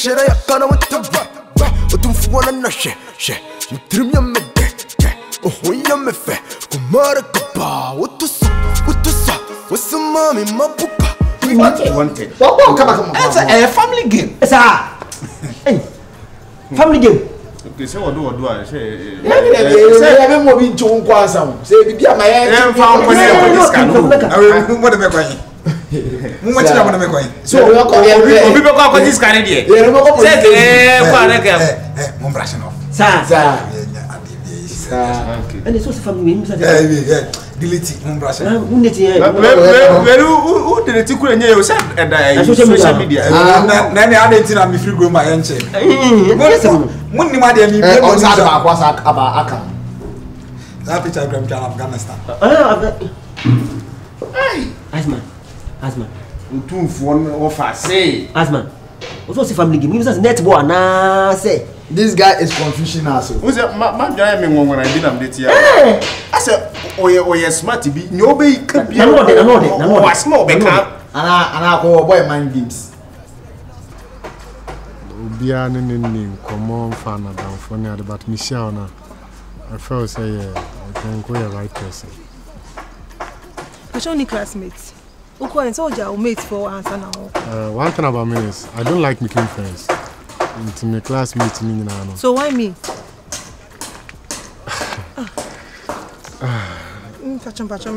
share ya kana wata ba Otum fuwana na she Yutrim ya mede Oh ya mefe Kumara kapa Utusa What's mommy mapupa Wanted. It's a family game. It's a family game. Okay, so what do I say? Say I am moving to Kwasa. Say be my I found when what am I going? What am I going? So people go this kind of day. Say Mombrassion off. Sa. And it's also family game. Delete Mombrassion. Who did it cool and you said social media? Nanny, I didn't know me free go my engine. Money, my dear, that picture of Afghanistan. Asman. Two for one offer, say. Asman. What's the family game? Give us netball na say. This guy is confusing us. Who's that? My guy, when I did update here. I said, oh, you're smart to be. Nobody can be. I small back up. And I go boy mind games. Bia name common fan down for near but Michelle now. I felt say I can go the right person. But only classmates. Uko and soldier will mate for answer now. One thing about me is I don't like making friends. To my classmates now. So why me?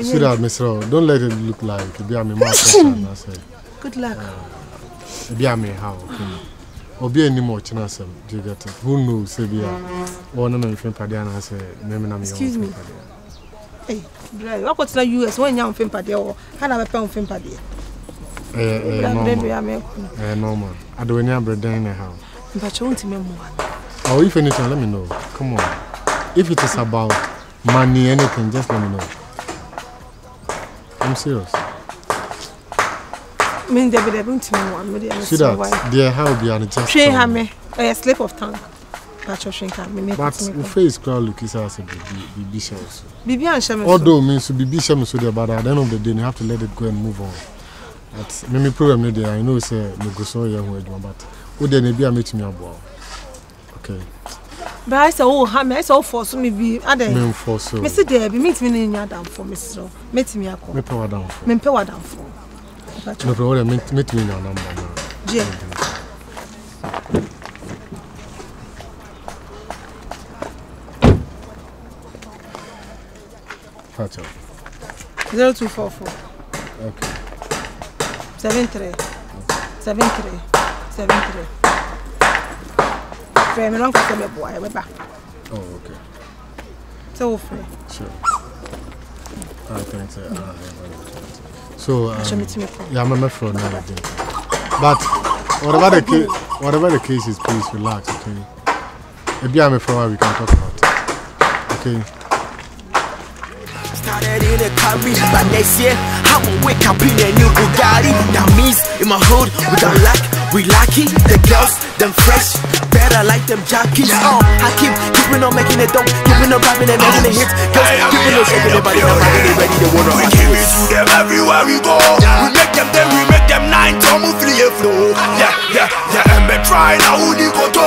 See that, Miss Rowe, don't let it look like be a me person. Good luck. Be a me how. Or be any more chance. Do you get it? Who knows? Say be a or no friend Padiana say name. Excuse me. Hey, Bray, what to the US when you're film Padia or have a pound film Padia? Normal. I don't have bread in the house. But you won't remember one. Or if anything, let me know. Come on. If it is about money, anything, just let me know. I'm serious. I mean, they will to me one. See that? Dear, how be an adjustment? She have me a slip of tongue. But the face crowd look is as a BB shows. BB and Shamus. Although means to BB Shamus with but at the end of the day, you have to let it go and move on. That's maybe problem there. I know it's a negotiation young but would then be a meeting me about. Okay. But I said, oh, how many so force me be other men for so. Mr. Debbie, meet me in your down for Mrs. Rowe. Meet me a call. Me power down for. Men power down for. No problem, meet me in your number now. Jay. Facho. 0244. Okay. 73. 73. 73. Frame me long for me boy, we back. Oh, okay. So free. Sure. Thanks. So, yeah, I'm a friend now. But whatever the case is, please relax, okay? Maybe I'm a friend we can talk about. Okay. Started in a carry, but next year I will wake up in a new Bugatti. That means in my hood we don't like, we lucky. The girls, them fresh, better like them jockeys. Oh, I keeping on making it dope, keeping on rapping and making it hits. Girls, keeping on shaking their body, they ready to wanna. We give it to them everywhere we go. We make them 9 to move the flow. Yeah, and me try now who they go to.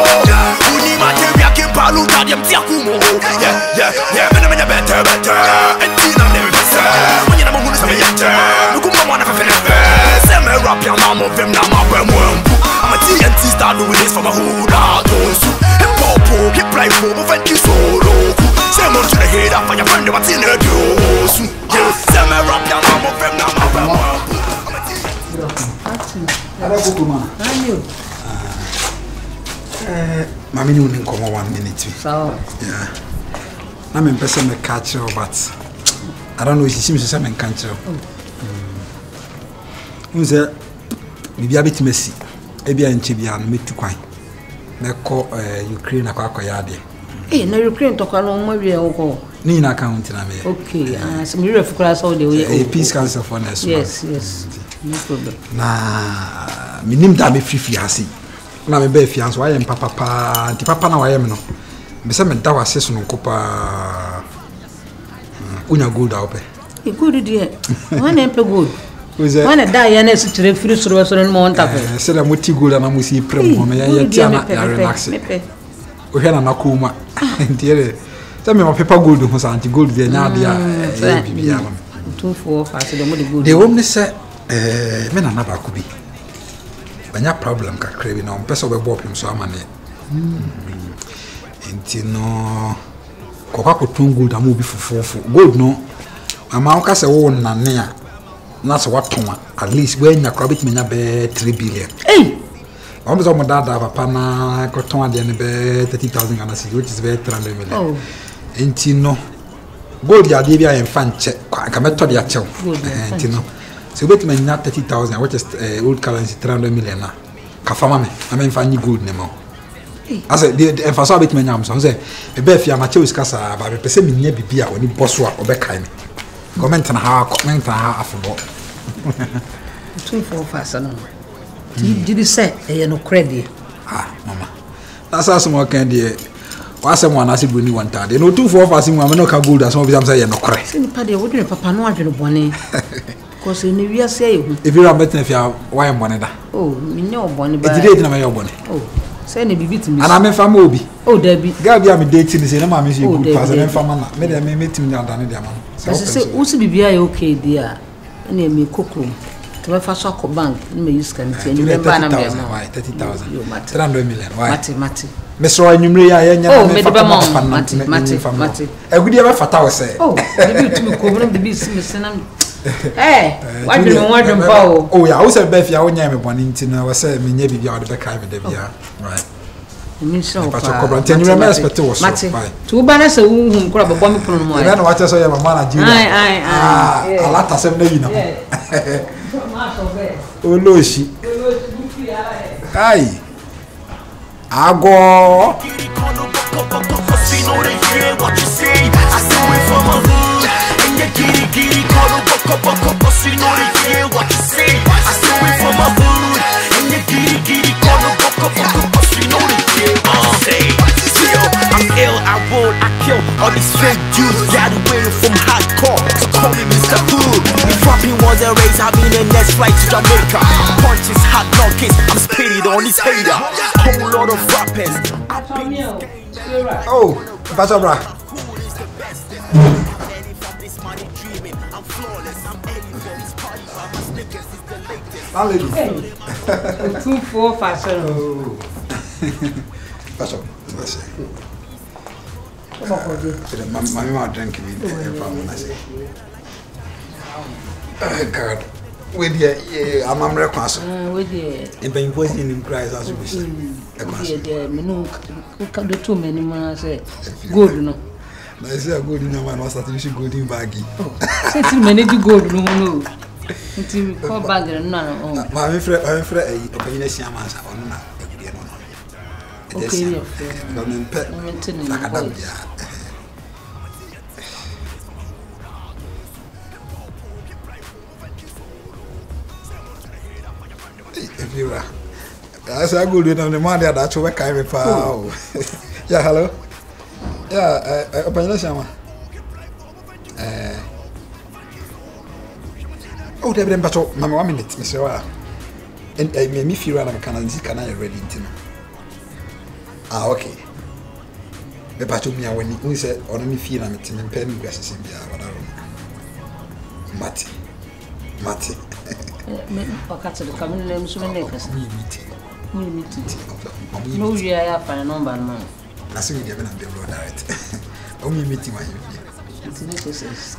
Who need material can palu that them tiakumo. Yeah, me better. And I'm never better. When you're not going to say it, look at my one of a finish. Send me rap your mom of him, now my brain. I'm a TNT star doing this for my hood. I don't sue. And Popo, keep playing for me, thank you so low. Send me to the head up for your friend, what's in the door. Send me rap your mom of him, now my brain. Mammy, you didn't come 1 minute. So, yeah. I'm in person to catch her, but I don't know if she seems to say I'm catch her. Who's there? Maybe a bit messy. Maybe I'm Chibian, make to quite. They call Ukraine a quack. eh, na Ukraine to call on Maria or Nina counting. okay, some real class all the way. A peace council for us. Yes. No problem. Nah, minim da me fifi ase. Na me be fiance why am papa, anti papa na why am no. Me say me da wase so no kopa. Unya gold a ope. E good there. One em pe good. When a die next to the free source and Montafe. Said I'm with Tigo and I'm with you, relax. We had an akuma. Tell me my paper good who's anti good there now. They 2 4 5 the they only say, men are never could be. When your problem can crave on person will bop him so many. And no Coca good and movie for good no. A mouka say, oh, Nania. That's what at least when your crabbit may be 3 billion. Hey! Almost all my dad have a pana, cotton at the end of 30,000 which is very 300 million. Oh. And you know, gold Yadivia and fan check, I can tell you, and you know. So wait me not 30,000, which is old currency 300 million now. Kafama, I mean, find you good no more. As the emphasis of it, my name, so say, a bear, my choice cassa, but a person in near be when you boss or beckine. Comment on how I forgot. 2 4 5 Did you say no credit? Ah, Mama. That's how some candy. Why someone has been one time? No 2 4 5 women no can good as some of them say no credit. Say, Paddy, what do you papa no have bonny? Because in the say if you are better if you are why am bonnet. Oh, me no bonny, but it didn't know bonnet. Oh, say any beat me. And I'm a family. Oh, Debbie. Gabby, I'm dating the mamma, Miss you, and family. Maybe I may meet him down than the man. So, what's be okay, dear? And me cook room. To my first bank, you may use can tell you 30,000. 300 million. Why? Mati. Miss Roy, you may Mati. I would ever fat say. Oh, you to cover the business. Eh, why do you want them? Oh, yeah, I was a Beth, your name, one in I was saying, me maybe you are the kind of the right. You so, Mati. 2 banners a woman grab a bomb from my man. What I saw your man. A lot of 7 you know. Oh, Lucy. Aye. I go. I'm ill, I roll, I kill all these fake dudes got away from hardcore. So call me Mr. Hood. If rapping was a race, I'll be the next flight to Jamaica. Punches, hot knockers, I'm spitting on these hater. Whole lot of rappers. Oh, Pastor Bra. Hey, 2 4 5 7. Oh, Pastor. My mom drinking God. With the I'm requesting. With the imposing in Christ as we say. The 2 many man say good no. I say good in man was that good in baggy. Say many good no. Until call bag and none. My friend, opinion is Yamas on that. Okay, if you are, that's a good one. The man that's what kind of power. Yeah, hello. Yeah, open Shama. Oh, they've been battle. Mamma, 1 minute, Mr. And I made me feel like I can I ready to know. Ah, okay. The battle me when you said on any feel I'm in pen versus in the Mati. Okay, to the coming names when they meet. No, you have a number, man. I see you given up the road direct. Only meeting my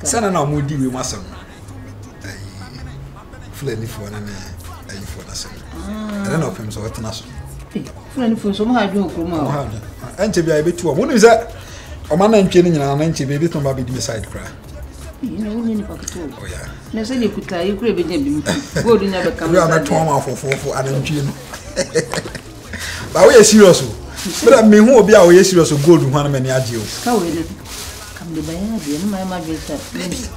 son. Now, Moody, we must have fled for an for us. I don't know if I'm so international. Friend for some hard joke. And to be a bit too. What is that? A man and chilling and an auntie baby to be beside cry. You know, oh, yeah. No, say you could try, you could be good in never come. You are not for an engine. But we are serious. But I mean, who will be our serious of good one many adios? How will it come to my magic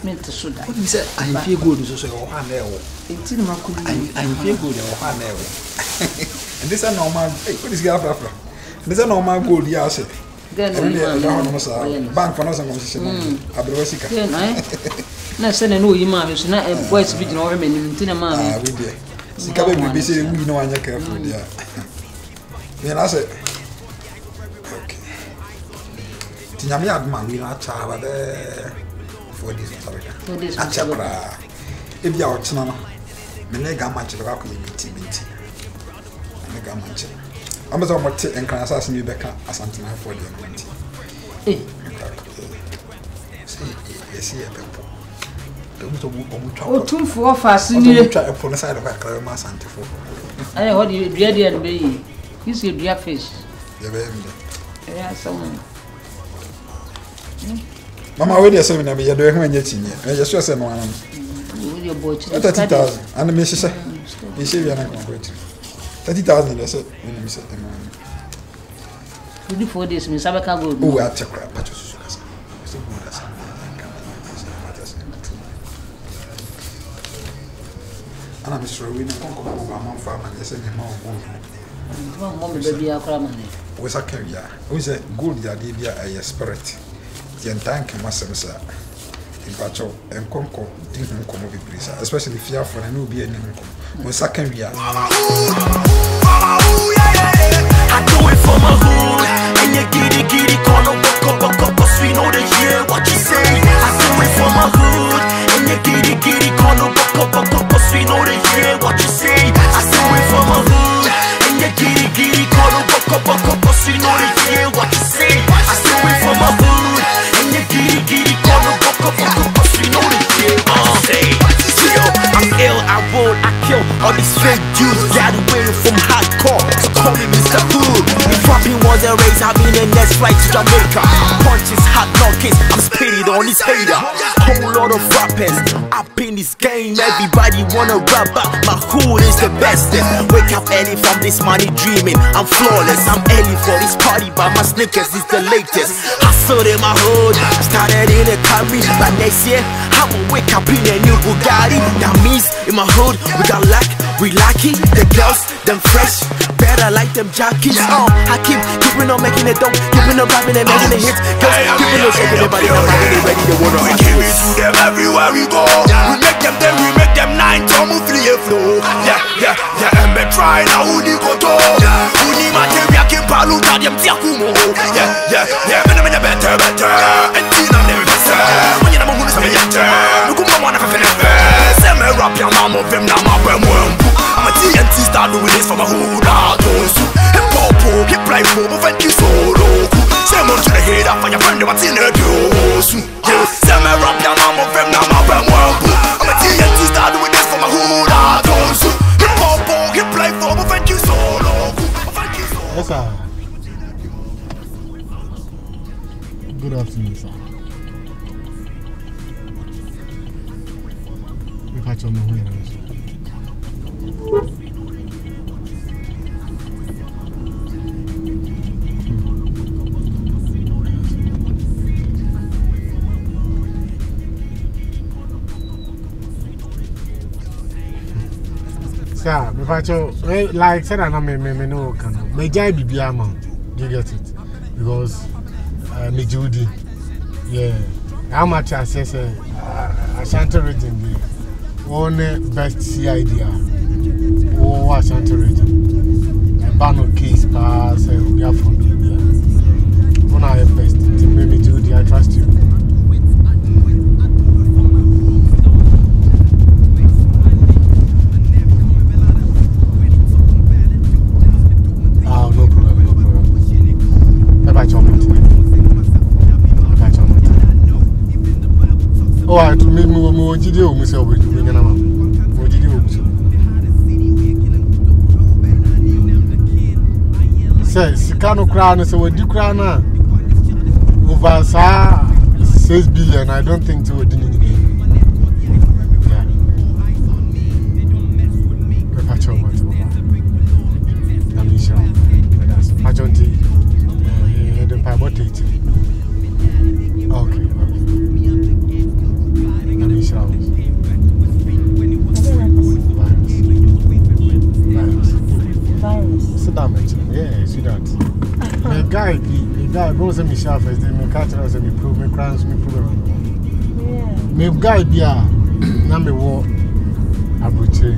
meant to shoot? What you said, I feel good, so one there. It's in my cool. I feel good, one there. And this is normal. What is your after? This is normal good, yes. Then bank for us and Na se na no yi ma me so na voice bi gina o me nim ntina ma me. We dey. Sika be be say we no anya careful there. Me na say. Okay. Tinyame adma we na cha ba de for this Africa. For this Africa. E bia o tena no. Me na ga match be ka ko meeting. Me ga match. I'm so much and can assassin you back as something for the event. Eh, see a people. Oh, 2 4 fascinating. Try upon the side of a crema Santa for. I know what you dread and be. You see, dear fish. Yeah, someone. Mamma, wait a second, you're doing when you're in here. I just said, no, your boy 30,000 and the missus. You see, you're not going to wait. 30,000, I said, when you said, 4 days, Miss Abaka go. Oh, I check crap, but and I'm sure we don't come over farm and they say, Mom, baby, I'll cry money. Was a carrier. Who is a good idea, a spirit. The entire Master, sir. In Pacho and Conco, didn't come over the especially if you are for a new beer. Was a carrier. I do it for my hood, and you giddy corner, cause we know they hear what you say. I do it for my hood, and you giddy corner, cause we know they hear what you say. I do it for my hood, and you giddy corner, cause we know they hear what you say. I do it for my hood, and you giddy corner, cause we know they hear what you say. I'm ill, I roll, I kill all these fake dudes, got away from hardcore. So call me Mr. Hood. If rapping was a race, I'll be in the next flight to Jamaica. Punches, hot knockers, I'm spitting on this hater. Whole lot of rappers up in this game. Everybody wanna rap, but my hood is the bestest. Wake up early from this money dreaming. I'm flawless, I'm early for this party, but my sneakers is the latest. Hustle in my hood, started in a Camry, but next year I'ma wake up in a new Bugatti. That means in my hood we got luck, we lucky. The girls, them fresh, better like them jockeys. I keeping on making it dope, keeping on rapping and making the hits. Girls, keeping on shaking their body, now they ready to water. We give it to them everywhere we go. We make them 9 to move 3 flow. Yeah, and be try now who di go to. Who ni material can palu ta them tiakumo. Yeah, me better. And tina me better. When you know who's me better. Look who wanna feel it. Say me rap your mama of them now my bremwembu. I'm a TNT star doing this for my hood. I don't sue. And popo keep play for me thank you so low. Say more to the head up for your friend what's in the doors. Yeah, say me rap your mama of them now my bremwembu. I'm a TNT star doing this for my hood. I don't sue. And popo keep play for me thank you so low. Yes, sir. Good afternoon, sir. We catch on the way. Sir, like said, I know can. May I be amount? Do you get it? Because me Judy, yeah. How much I say Ashanti region be one best C idea. Oh, Ashanti region. And Bano case pass we are from India. One I best. Me Judy, I trust you. Oh, I to me more video myself with you. More video. Says, Sikano crown, so what do crown over 6 billion? I don't think so. The guy goes to me, Michelle, first, then me catch us and me prove me crimes, me prove it. Yeah. Me guy bia na me wo abroche.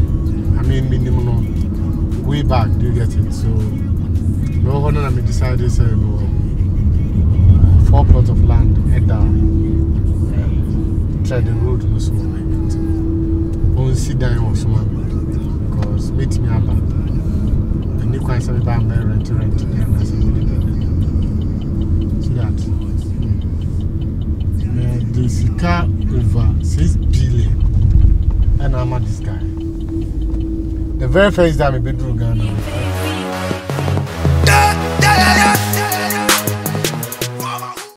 I mean minimum way back, do you get it? So no one I decided say no 4 plots of land head down. Try the road no so like it. Won't sit down or so because meet me up. And you can say about rent and see that. This car over 6 billion and I'm at this guy. The very first time I been through Ghana.